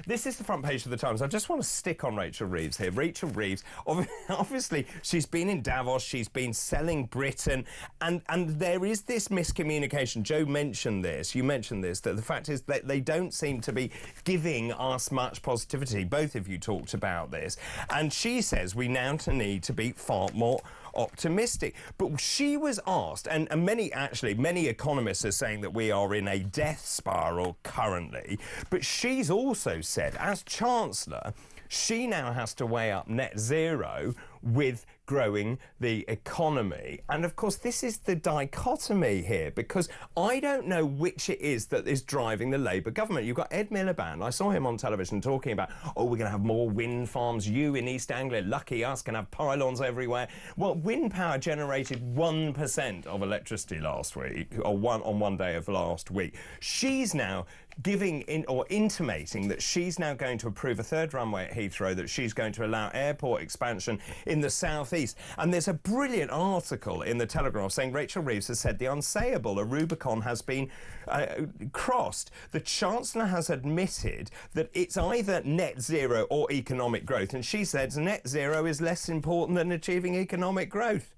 This is the front page of the Times. I just want to stick on Rachel Reeves here. Rachel Reeves, obviously, she's been in Davos, she's been selling Britain, and there is this miscommunication. Joe mentioned this, you mentioned this, that the fact is that they don't seem to be giving us much positivity. Both of you talked about this. And she says we now need to be far more optimistic. But she was asked, and many economists are saying that we are in a death spiral currently, but she's also said, as Chancellor, she now has to weigh up net zero with growing the economy. And of course, this is the dichotomy here, because I don't know which it is that is driving the Labour government. You've got Ed Miliband. I saw him on television talking about, oh, we're going to have more wind farms. You in East Anglia, lucky us, can have pylons everywhere. Well, wind power generated 1% of electricity last week, or on one day of last week. She's now intimating that she's now going to approve a third runway at Heathrow, that she's going to allow airport expansion in the southeast. And there's a brilliant article in the Telegraph saying Rachel Reeves has said the unsayable, a Rubicon has been crossed. The Chancellor has admitted that it's either net zero or economic growth, and she says net zero is less important than achieving economic growth.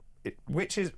Which is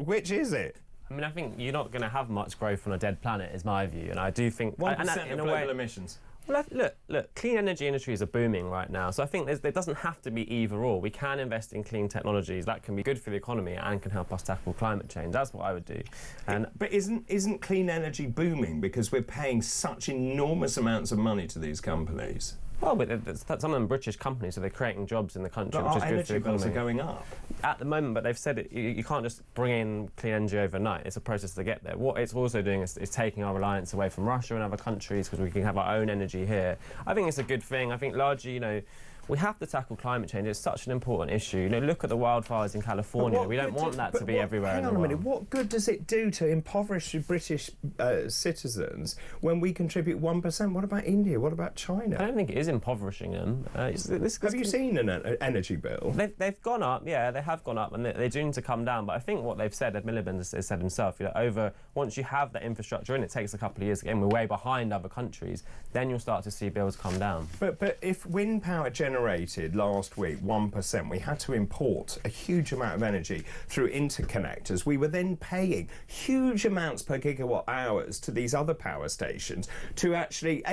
it? I mean, I think you're not going to have much growth on a dead planet, is my view, and I do think 1% of global emissions. Well, look, clean energy industries are booming right now, so I think there doesn't have to be either or. We can invest in clean technologies that can be good for the economy and can help us tackle climate change. That's what I would do. But isn't clean energy booming because we're paying such enormous amounts of money to these companies? Well, but some of them British companies, so they're creating jobs in the country, which is good for the economy. Bills are going up at the moment, but they've said you can't just bring in clean energy overnight. It's a process to get there. What it's also doing is taking our reliance away from Russia and other countries, because we can have our own energy here. I think it's a good thing. I think largely, we have to tackle climate change. It's such an important issue. Look at the wildfires in California. We don't want that to be everywhere in the world. Hang on a minute. What good does it do to impoverish British citizens when we contribute 1%? What about India? What about China? I don't think it is impoverishing them. Have you seen an energy bill? They've gone up, yeah, they have gone up, and they're due to come down. But I think what they've said, Ed Miliband has said himself, once you have that infrastructure in, it takes a couple of years. Again, we're way behind other countries. Then you'll start to see bills come down. But if wind power generated last week 1%, we had to import a huge amount of energy through interconnectors. We were then paying huge amounts per gigawatt hours to these other power stations to actually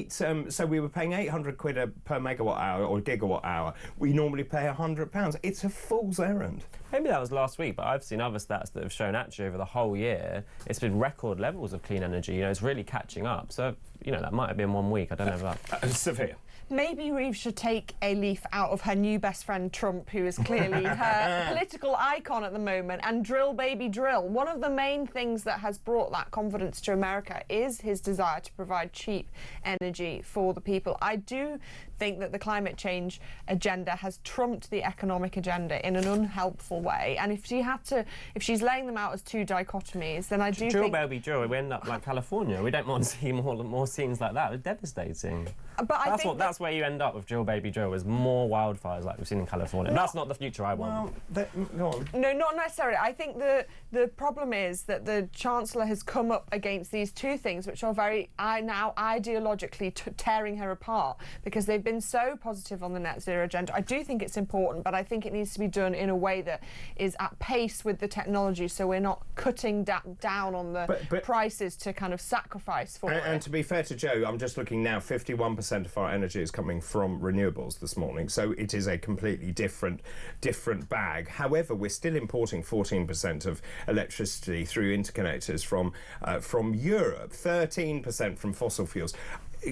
so we were paying 800 quid per megawatt hour or gigawatt hour. We normally pay £100. It's a fool's errand. Maybe that was last week, but I've seen other stats that have shown actually over the whole year it's been record levels of clean energy. It's really catching up. So that might have been 1 week. I don't know about Sophia. Maybe Reeves should take a leaf out of her new best friend Trump, who is clearly her political icon at the moment, and drill, baby, drill. One of the main things that has brought that confidence to America is his desire to provide cheap energy for the people. I do think that the climate change agenda has trumped the economic agenda in an unhelpful way, and if she's laying them out as two dichotomies, then I do drill, think... baby, drill. We end up like California. We don't want to see more scenes like that. It's devastating. But that's where you end up with drill, baby, drill, is more wildfires like we've seen in California. That's not the future I want. Go on. No, not necessarily. I think the problem is that the Chancellor has come up against these two things, which are now ideologically tearing her apart, because they've been so positive on the net zero agenda. I do think it's important, but I think it needs to be done in a way that is at pace with the technology, so we're not cutting down on the prices to kind of sacrifice for it. And to be fair to Joe, I'm just looking now, 51% of our energy is coming from renewables this morning, so it is a completely different bag. However, we're still importing 14% of electricity through interconnectors from Europe, 13% from fossil fuels.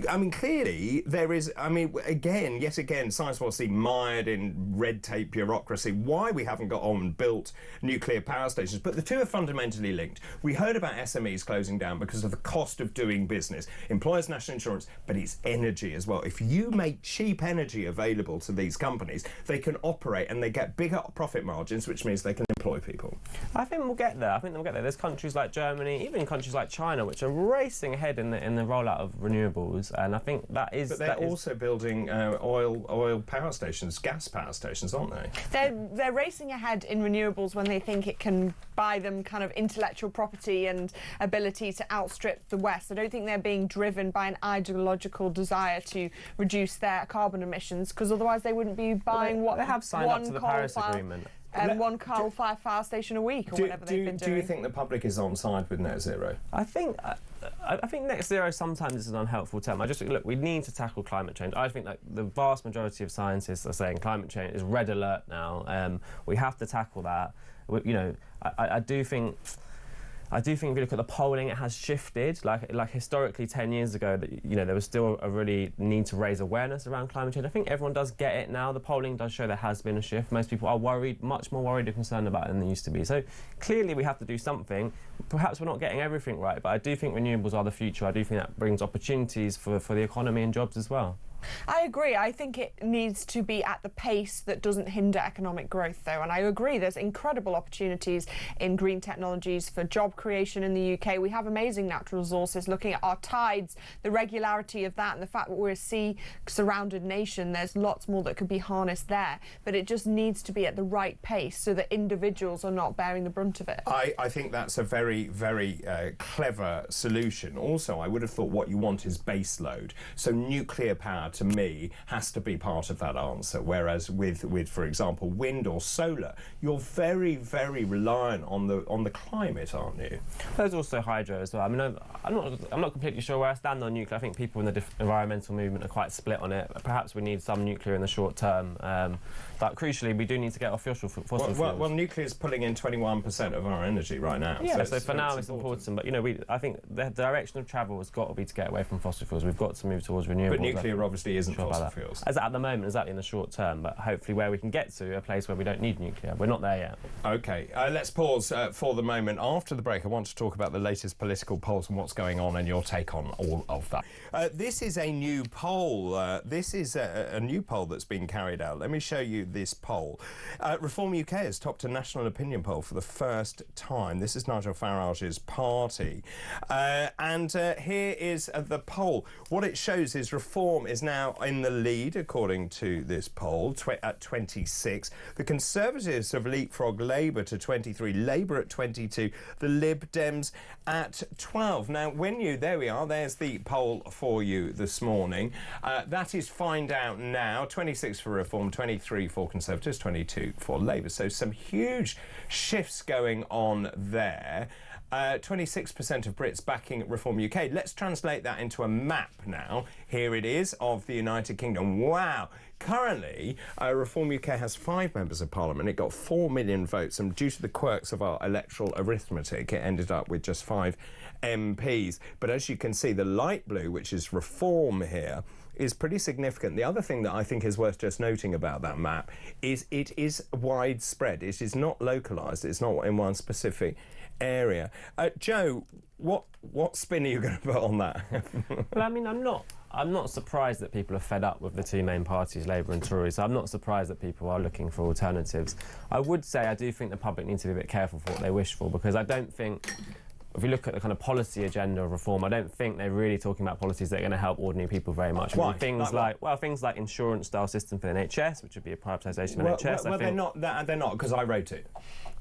I mean, clearly there is, yet again, science policy mired in red tape bureaucracy. Why we haven't got on and built nuclear power stations, but the two are fundamentally linked. We heard about SMEs closing down because of the cost of doing business. Employers' national insurance, but it's energy as well. If you make cheap energy available to these companies, they can operate and they get bigger profit margins, which means they can employ people. I think we'll get there. There's countries like Germany, even countries like China, which are racing ahead in the rollout of renewables. renewables, and I think that is. But they're also building oil power stations, gas power stations, aren't they? They're racing ahead in renewables when they think it can buy them kind of intellectual property and ability to outstrip the West. I don't think they're being driven by an ideological desire to reduce their carbon emissions, because otherwise they wouldn't be buying they have signed up to the Paris Agreement. One coal-fired power station a week, or whatever they've been doing. Do you think the public is on side with net zero? I think net zero sometimes is an unhelpful term. Look, we need to tackle climate change. I think that the vast majority of scientists are saying climate change is red alert now. We have to tackle that. I do think if you look at the polling, it has shifted. Like historically, 10 years ago, there was still a really need to raise awareness around climate change. I think everyone does get it now. The polling does show there has been a shift. Most people are worried, much more worried and concerned about it than they used to be. So clearly we have to do something. Perhaps we're not getting everything right, but I do think renewables are the future. I do think that brings opportunities for the economy and jobs as well. I agree. I think it needs to be at the pace that doesn't hinder economic growth, though. And I agree there's incredible opportunities in green technologies for job creation in the UK. We have amazing natural resources. Looking at our tides, the regularity of that, and the fact that we're a sea-surrounded nation, there's lots more that could be harnessed there. But it just needs to be at the right pace so that individuals are not bearing the brunt of it. I think that's a very, very clever solution. Also, I would have thought what you want is base load. So nuclear power, to me, has to be part of that answer, whereas with for example, wind or solar, you're very, very reliant on the climate, aren't you? There's also hydro as well. I mean, I'm not completely sure where I stand on nuclear. I think people in the environmental movement are quite split on it. Perhaps we need some nuclear in the short term, but crucially, we do need to get off fossil fuels. Well, nuclear is pulling in 21% of our energy right now. Yeah, so for now it's important. But I think the direction of travel has got to be to get away from fossil fuels. We've got to move towards renewables. But nuclear obviously isn't fossil fuels. As at the moment, exactly in the short term, but hopefully where we can get to a place where we don't need nuclear. We're not there yet. OK, let's pause for the moment. After the break, I want to talk about the latest political polls and what's going on and your take on all of that. This is a new poll. This is a new poll that's been carried out. Let me show you this poll. Reform UK has topped a national opinion poll for the first time. This is Nigel Farage's party. And here is the poll. What it shows is Reform is now in the lead, according to this poll, at 26. The Conservatives have leapfrogged Labour to 23, Labour at 22, the Lib Dems at 12. Now, there we are, there's the poll for you this morning. That is Find Out Now, 26 for Reform, 23 for Conservatives, 22 for Labour. So some huge shifts going on there. 26% of Brits backing Reform UK. Let's translate that into a map now. Here it is of the United Kingdom. Wow. Currently, Reform UK has 5 members of Parliament. It got 4 million votes, and due to the quirks of our electoral arithmetic, it ended up with just 5 MPs. But as you can see, the light blue, which is Reform here, is pretty significant. The other thing that I think is worth just noting about that map is it is widespread. It is not localised. It's not in one specific area. Joe, what spin are you going to put on that? Well, I mean, I'm not surprised that people are fed up with the two main parties, Labour and Tories. I'm not surprised that people are looking for alternatives. I would say I do think the public needs to be a bit careful for what they wish for, because I don't think, if you look at the kind of policy agenda of Reform, I don't think they're really talking about policies that are going to help ordinary people very much. Why? I mean, things like insurance-style system for the NHS, which would be a privatisation of NHS. Well, they're not, because I wrote it.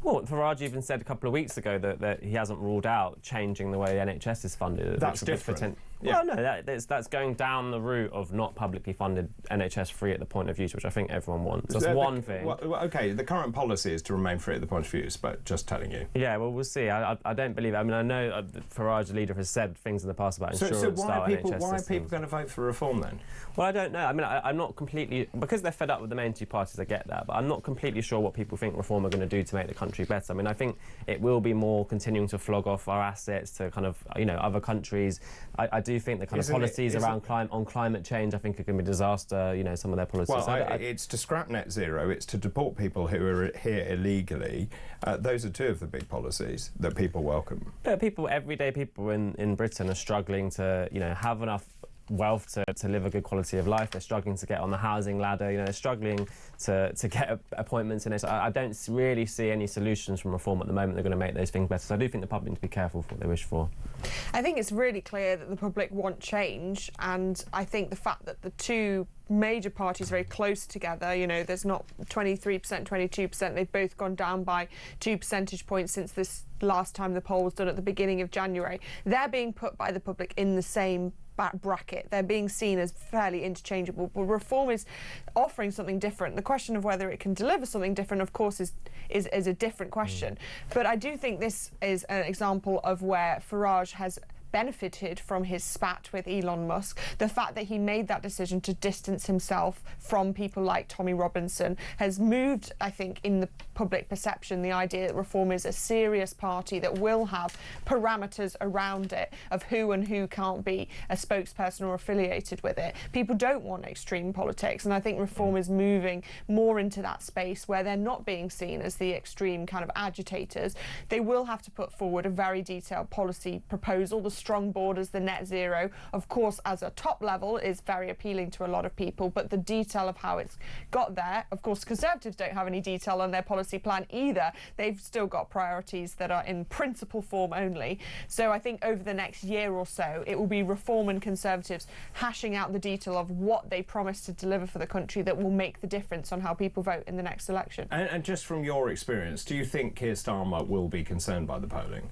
Well, Farage even said a couple of weeks ago that he hasn't ruled out changing the way the NHS is funded. That's different. Well, no, that's going down the route of not publicly funded NHS free at the point of use, which I think everyone wants. That's one thing. Well, OK, the current policy is to remain free at the point of use, but just telling you. Yeah, well, we'll see. I don't believe it. I mean, I know Farage, the leader, has said things in the past about insurance-style NHS systems. Why are people going to vote for Reform then? Well, I don't know. I mean, I'm not completely... Because they're fed up with the main two parties, I get that, but I'm not completely sure what people think Reform are going to do to make the country better. I mean, I think it will be more continuing to flog off our assets to kind of, other countries. I do think the kind of policies around climate change, I think, are going to be a disaster, some of their policies. Well, it's to scrap net zero, it's to deport people who are here illegally. Those are two of the big policies that people welcome. But everyday people in Britain are struggling to, have enough wealth to live a good quality of life. They're struggling to get on the housing ladder. You know, they're struggling to get appointments in it. So I don't really see any solutions from reform at the moment that are going to make those things better. So I do think the public need to be careful for what they wish for. I think it's really clear that the public want change, and I think the fact that the two major parties are very close together, you know, there's not 23%, 22%, they've both gone down by 2 percentage points since this last time the poll was done at the beginning of January. They're being put by the public in the same bracket. They're being seen as fairly interchangeable, but reform is offering something different. The question of whether it can deliver something different, of course, is a different question. But I do think this is an example of where Farage has benefited from his spat with Elon Musk. The fact that he made that decision to distance himself from people like Tommy Robinson has moved, I think, in the public perception, the idea that Reform is a serious party that will have parameters around it of who and who can't be a spokesperson or affiliated with it. People don't want extreme politics, and I think Reform is moving more into that space where they're not being seen as the extreme kind of agitators. They will have to put forward a very detailed policy proposal. The strong borders, the net zero, of course, as a top level is very appealing to a lot of people, but the detail of how it's got there, of course, Conservatives don't have any detail on their policy plan either. They've still got priorities that are in principle form only. So I think over the next year or so, it will be Reform and Conservatives hashing out the detail of what they promise to deliver for the country that will make the difference on how people vote in the next election. And just from your experience, do you think Keir Starmer will be concerned by the polling?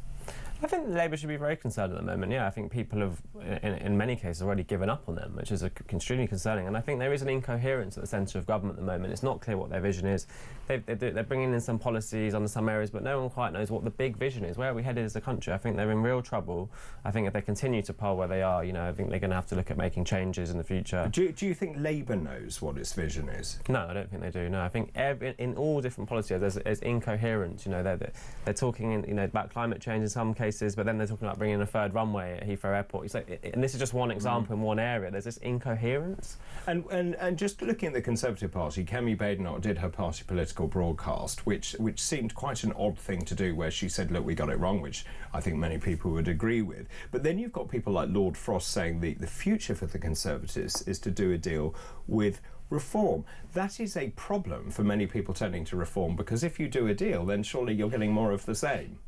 I think Labour should be very concerned at the moment. Yeah, I think people have, in many cases, already given up on them, which is extremely concerning. And I think there is an incoherence at the centre of government at the moment. It's not clear what their vision is. They're bringing in some policies on some areas, but no one quite knows what the big vision is. Where are we headed as a country? I think they're in real trouble. I think if they continue to poll where they are, you know, I think they're going to have to look at making changes in the future. Do you think Labour knows what its vision is? No, I don't think they do. No, I think in all different policies there's incoherence. You know, they're talking about climate change in some cases, but then they're talking about bringing a third runway at Heathrow Airport. It's like, and this is just one example in one area. There's this incoherence. And just looking at the Conservative Party, Kemi Badenoch did her party political broadcast, which seemed quite an odd thing to do, where she said, look, we got it wrong, which I think many people would agree with. But then you've got people like Lord Frost saying the future for the Conservatives is to do a deal with Reform. That is a problem for many people turning to Reform, because if you do a deal, then surely you're getting more of the same.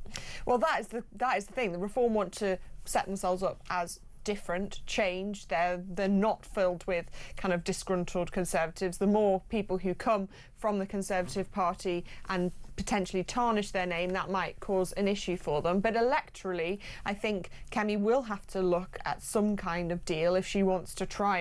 Well, that is the thing. The Reform want to set themselves up as different, change. They're not filled with kind of disgruntled Conservatives. The more people who come from the Conservative Party and potentially tarnish their name, that might cause an issue for them. But electorally, I think Kemi will have to look at some kind of deal if she wants to try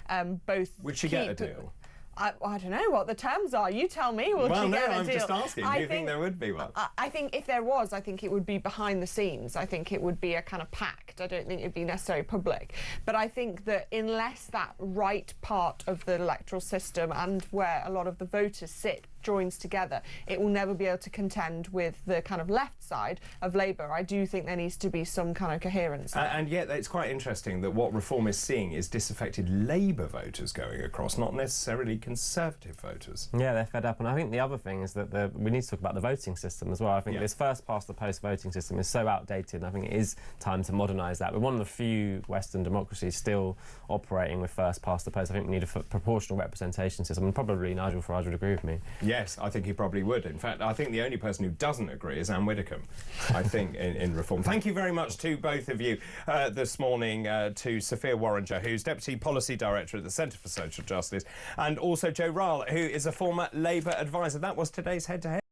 and both. Would she get a deal? I don't know what the terms are. You tell me. Will she get a deal? I'm just asking. Do you think there would be one? I think if there was, I think it would be behind the scenes. I think it would be a kind of pact. I don't think it'd be necessarily public. But I think that unless that right part of the electoral system and where a lot of the voters sit joins together, it will never be able to contend with the kind of left side of Labour. I do think there needs to be some kind of coherence. And yet it's quite interesting that what Reform is seeing is disaffected Labour voters going across, not necessarily Conservative voters. Yeah, they're fed up. And I think the other thing is that we need to talk about the voting system as well. I think this first past the post voting system is so outdated, and I think it is time to modernise that. We're one of the few Western democracies still operating with first past the post. I think we need a proportional representation system, and probably Nigel Farage would agree with me. Yes, I think he probably would. In fact, I think the only person who doesn't agree is Anne Widdecombe, I think, in Reform. Thank you very much to both of you this morning, to Sophia Worringer, who's Deputy Policy Director at the Centre for Social Justice, and also Joe Ryle, who is a former Labour advisor. That was today's Head to Head.